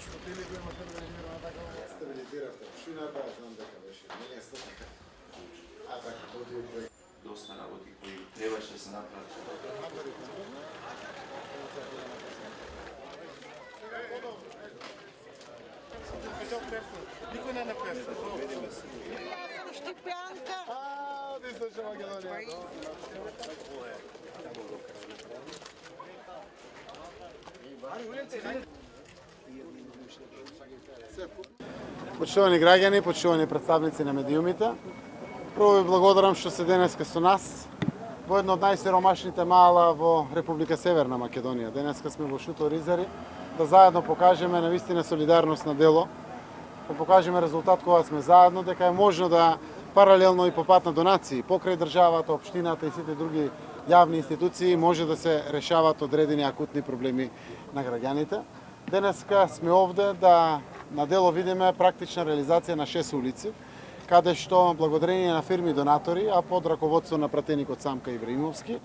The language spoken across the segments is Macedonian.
стотили го имаше организирано така. Стабилизиравте общината, знам дека беше место така. А така поди доста работи кои требаше да се направат. Никој не напреса. Јас сум Штипјанка. Ти слуша Македонија. Почитувани граѓани, почитувани представници на медиумите, прво ви благодарам што се денеска со нас во едно од најсиромашните мала во Република Северна Македонија. Денеска сме во Шутор Изари да заедно покажеме навистина солидарност на дело, да покажеме резултат кога сме заедно, дека е можно да паралелно и по пат на донации, покрај државата, општината и сите други јавни институции може да се решават одредени акутни проблеми на граѓаните. Денеска сме овде да на дело видиме практична реализација на 6 улици, каде што благодарение на фирми донатори, а под раководство на пратеникот Самка Ибраимовски,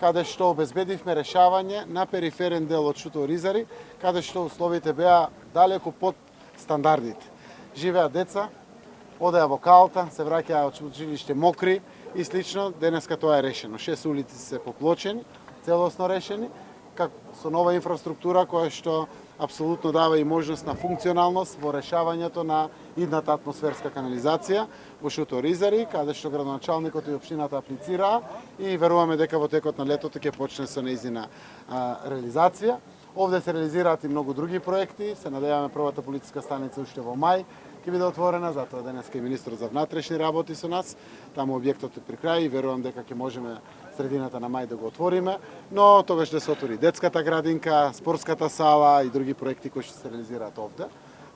каде што обезбедивме решавање на периферен дел од Шутор Изари, каде што условите беа далеку под стандардите. Живеа деца, одеа во калта, се враќаа од училиште мокри и слично. Денеска тоа е решено. 6 улици се поплочени, целосно решени, со нова инфраструктура која што апсолутно дава и можност на функционалност во решавањето на идната атмосферска канализација во Шутор Изари, каде што градоначалникот и општината аплицираа и веруваме дека во текот на летото ќе почне со нејзина реализација. Овде се реализираат и многу други проекти. Се надеваме првата полициска станица уште во мај ќе биде отворена, затоа денеска и министрот за внатрешни работи со нас. Таму објектот е при крај и верувам дека ќе можеме средината на мај да го отвориме, но тогаш да се отвори детската градинка, спортската сала и други проекти кои ќе се реализираат овде.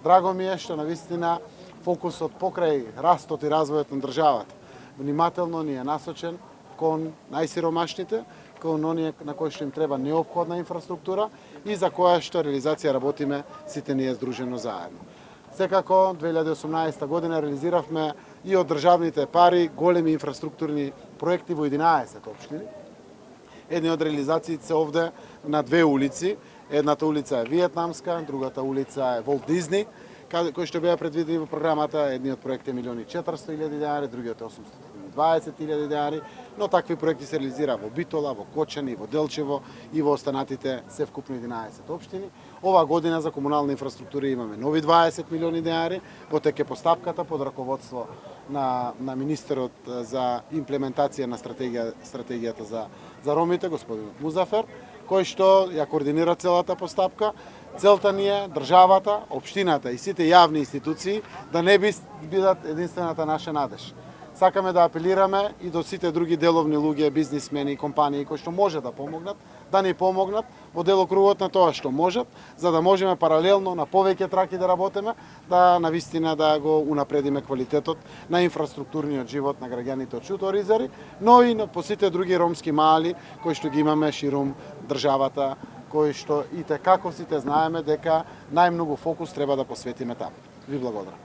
Драго ми е што навистина фокусот покрај растот и развојот на државата внимателно ни е насочен кон најсиромашните, кон оние на кои што им треба неопходна инфраструктура и за која што реализација работиме сите ние здружено заедно. Секако 2018 година реализиравме и од државните пари големи инфраструктурни проекти во 11 општини. Едни од реализациите се овде на 2 улици. Едната улица е Виетнамска, другата улица е Волт Дизни, кои што беа предвидени во програмата. Едниот проект е 1.400.000 денари, другиот е 820.000 денари, но такви проекти се реализира во Битола, во Кочани, во Делчево и во останатите се вкупно 11 општини. Ова година за комунална инфраструктура имаме нови 20 милиони денари, во теке постапката под раководство на министерот за имплементација на стратегијата за ромите, господин Музафер, кој што ја координира целата постапка. Целта ни е државата, општината и сите јавни институции да не бидат единствената наша надеж. Сакаме да апелираме и до сите други деловни луѓе, бизнисмени и компании кои што може да помогнат, да ни помогнат во делокругот на тоа што можат, за да можеме паралелно на повеќе траки да работиме, да навистина да го унапредиме квалитетот на инфраструктурниот живот на граѓаните од Шутор Изари, но и по сите други ромски мали кои што ги имаме ширум државата, кои што и како сите знаеме дека најмногу фокус треба да посветиме таму. Ви благодарам.